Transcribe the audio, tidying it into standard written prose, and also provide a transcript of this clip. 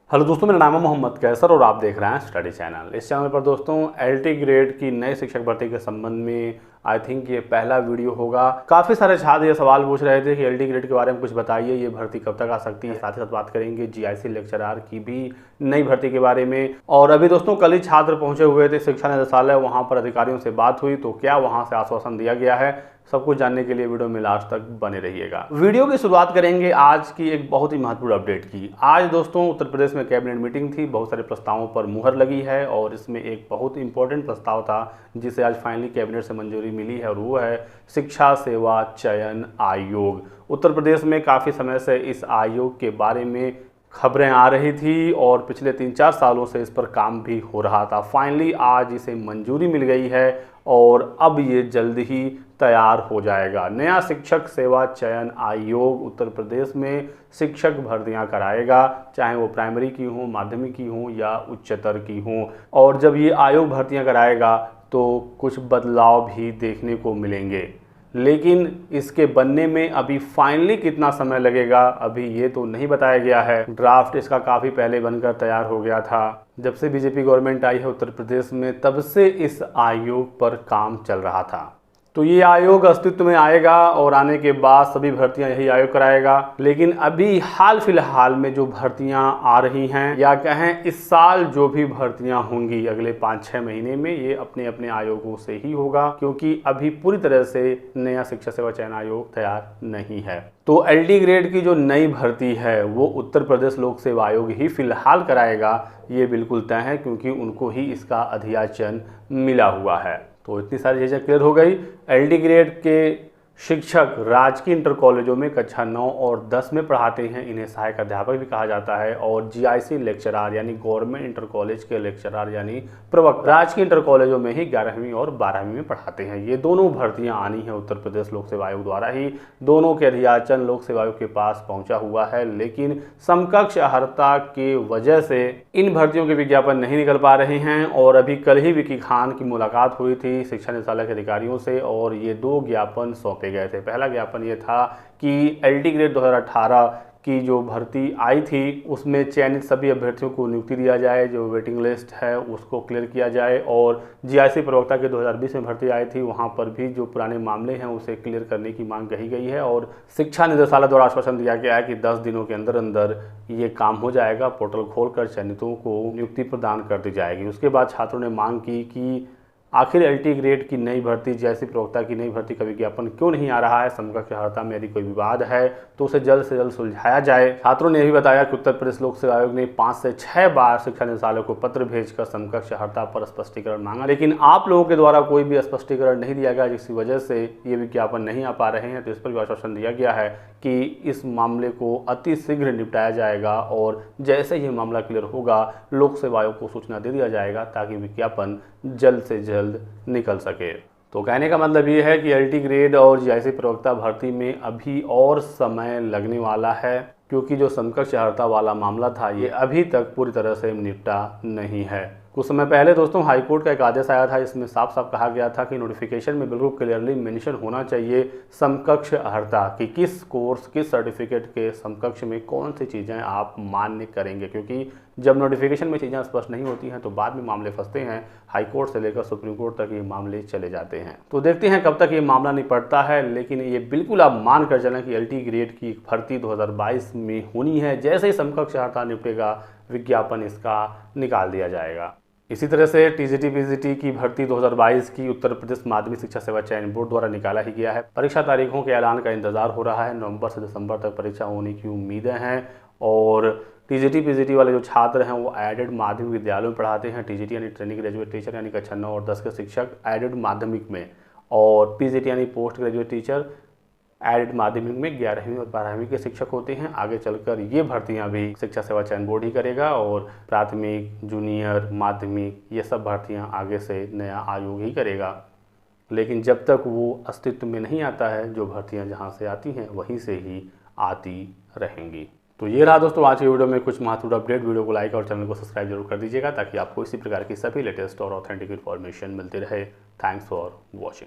Hello दोस्तों, मेरा नाम है मोहम्मद कैसर और आप देख रहे हैं स्टडी चैनल। इस चैनल पर दोस्तों एलटी ग्रेड की नई शिक्षक भर्ती के संबंध में आई थिंक ये पहला वीडियो होगा। काफ़ी सारे छात्र ये सवाल पूछ रहे थे कि एलटी ग्रेड के बारे में कुछ बताइए, ये भर्ती कब तक आ सकती है। साथ ही साथ बात करेंगे जीआईसी लेक्चरर की भी नई भर्ती के बारे में। और अभी दोस्तों कल ही छात्र पहुंचे हुए थे शिक्षा निदेशालय, वहाँ पर अधिकारियों से बात हुई तो क्या वहाँ से आश्वासन दिया गया है, सब कुछ जानने के लिए वीडियो में लास्ट तक बने रहिएगा। वीडियो की शुरुआत करेंगे आज की एक बहुत ही महत्वपूर्ण अपडेट की। आज दोस्तों उत्तर प्रदेश में कैबिनेट मीटिंग थी, बहुत सारे प्रस्तावों पर मुहर लगी है और इसमें एक बहुत इंपॉर्टेंट प्रस्ताव था जिसे आज फाइनली कैबिनेट से मंजूरी मिली है और वो है शिक्षा सेवा चयन आयोग। उत्तर प्रदेश में काफ़ी समय से इस आयोग के बारे में खबरें आ रही थी और पिछले 3-4 सालों से इस पर काम भी हो रहा था। फाइनली आज इसे मंजूरी मिल गई है और अब ये जल्द ही तैयार हो जाएगा। नया शिक्षक सेवा चयन आयोग उत्तर प्रदेश में शिक्षक भर्तियां कराएगा, चाहे वो प्राइमरी की हों, माध्यमिक की हों या उच्चतर की हों। और जब ये आयोग भर्तियां कराएगा तो कुछ बदलाव भी देखने को मिलेंगे, लेकिन इसके बनने में अभी फाइनली कितना समय लगेगा अभी ये तो नहीं बताया गया है। ड्राफ्ट इसका काफ़ी पहले बनकर तैयार हो गया था। जब से बीजेपी गवर्नमेंट आई है उत्तर प्रदेश में तब से इस आयोग पर काम चल रहा था। तो ये आयोग अस्तित्व में आएगा और आने के बाद सभी भर्तियां यही आयोग कराएगा। लेकिन अभी हाल फिलहाल में जो भर्तियां आ रही हैं या कहें इस साल जो भी भर्तियां होंगी अगले 5-6 महीने में, ये अपने अपने आयोगों से ही होगा, क्योंकि अभी पूरी तरह से नया शिक्षा सेवा चयन आयोग तैयार नहीं है। तो एलटी ग्रेड की जो नई भर्ती है वो उत्तर प्रदेश लोक सेवा आयोग ही फिलहाल कराएगा, ये बिल्कुल तय है, क्योंकि उनको ही इसका अधियाचन मिला हुआ है। तो इतनी सारी चीज़ें क्लियर हो गई। एलटी ग्रेड के शिक्षक राजकीय इंटर कॉलेजों में कक्षा 9 और 10 में पढ़ाते हैं, इन्हें सहायक अध्यापक भी कहा जाता है। और जीआईसी लेक्चरर यानी गवर्नमेंट इंटर कॉलेज के लेक्चरर यानी प्रवक्ता राजकीय इंटर कॉलेजों में ही 11वीं और 12वीं में पढ़ाते हैं। ये दोनों भर्तियां आनी है उत्तर प्रदेश लोक सेवा आयोग द्वारा ही। दोनों के अधियाचन लोक सेवा आयोग के पास पहुंचा हुआ है, लेकिन समकक्ष अर्हता की वजह से इन भर्तियों के विज्ञापन नहीं निकल पा रहे हैं। और अभी कल ही विकी खान की मुलाकात हुई थी शिक्षा निदेशालय के अधिकारियों से और ये 2 ज्ञापन सौंपे गए थे। पहला ज्ञापन ये था कि एलटी ग्रेड 2018 की जो भर्ती आई थी उसमें चयनित सभी अभ्यर्थियों को नियुक्ति दिया जाए, जो वेटिंग लिस्ट है उसको क्लियर किया जाए। और जीआईसी प्रवक्ता के 2020 में भर्ती आई थी, वहां पर भी जो पुराने मामले हैं उसे क्लियर करने की मांग कही गई है। और शिक्षा निदेशालय द्वारा आश्वासन दिया गया है कि 10 दिनों के अंदर अंदर ये काम हो जाएगा, पोर्टल खोलकर चयनितों को नियुक्ति प्रदान कर दी जाएगी। उसके बाद छात्रों ने मांग की कि आखिर एलटी ग्रेड की नई भर्ती जीआईसी प्रवक्ता की नई भर्ती का विज्ञापन क्यों नहीं आ रहा है, समकक्ष अर्हता में यदि कोई विवाद है तो उसे जल्द से जल्द सुलझाया जाए। छात्रों ने यह भी बताया कि उत्तर प्रदेश लोक सेवा आयोग ने 5 से 6 बार शिक्षा निदेशालय को पत्र भेजकर समकक्ष अर्हता पर स्पष्टीकरण मांगा, लेकिन आप लोगों के द्वारा कोई भी स्पष्टीकरण नहीं दिया गया, जिसकी वजह से ये विज्ञापन नहीं आ पा रहे हैं। तो इस पर भी आश्वासन दिया गया है कि इस मामले को अति शीघ्र निपटाया जाएगा और जैसे ही मामला क्लियर होगा लोक सेवा आयोग को सूचना दे दिया जाएगा ताकि विज्ञापन जल्द से जल्द निकल सके। तो कहने का मतलब ये है कि एलटी ग्रेड और जीआईसी प्रवक्ता भर्ती में अभी और समय लगने वाला है, क्योंकि जो समकक्ष अर्हता वाला मामला था ये अभी तक पूरी तरह से निपटा नहीं है। कुछ समय पहले दोस्तों हाईकोर्ट का एक आदेश आया था, इसमें साफ साफ कहा गया था कि नोटिफिकेशन में बिल्कुल क्लियरली मेंशन होना चाहिए समकक्ष अर्हता कि किस कोर्स किस सर्टिफिकेट के समकक्ष में कौन सी चीज़ें आप मान्य करेंगे, क्योंकि जब नोटिफिकेशन में चीज़ें स्पष्ट नहीं होती हैं तो बाद में मामले फंसते हैं। हाईकोर्ट से लेकर सुप्रीम कोर्ट तक ये मामले चले जाते हैं। तो देखते हैं कब तक ये मामला निपटता है, लेकिन ये बिल्कुल आप मान कर चलें कि एलटी ग्रेड की भर्ती 2022 में होनी है। जैसे ही समकक्ष अर्हता निपटेगा विज्ञापन इसका निकाल दिया जाएगा। इसी तरह से टीजीटी पीजीटी की भर्ती 2022 की उत्तर प्रदेश माध्यमिक शिक्षा सेवा चयन बोर्ड द्वारा निकाला ही गया है। परीक्षा तारीखों के ऐलान का इंतजार हो रहा है। नवंबर से दिसंबर तक परीक्षा होने की उम्मीदें हैं। और टीजीटी पीजीटी वाले जो छात्र हैं वो एडेड माध्यमिक विद्यालयों में पढ़ाते हैं। टीजीटी यानी ट्रेनिंग ग्रेजुएट टीचर यानी कक्षा 9 और 10 के शिक्षक एडेड माध्यमिक में, और पीजीटी यानी पोस्ट ग्रेजुएट टीचर एडेड माध्यमिक में 11वीं और 12वीं के शिक्षक होते हैं। आगे चलकर ये भर्तियां भी शिक्षा सेवा चयन बोर्ड ही करेगा और प्राथमिक, जूनियर, माध्यमिक ये सब भर्तियां आगे से नया आयोग ही करेगा। लेकिन जब तक वो अस्तित्व में नहीं आता है, जो भर्तियां जहां से आती हैं वहीं से ही आती रहेंगी। तो ये रहा दोस्तों आज की वीडियो में कुछ महत्वपूर्ण अपडेट। वीडियो को लाइक और चैनल को सब्सक्राइब जरूर कर दीजिएगा ताकि आपको इसी प्रकार की सभी लेटेस्ट और ऑथेंटिक इन्फॉर्मेशन मिलती रहे। Thanks for watching.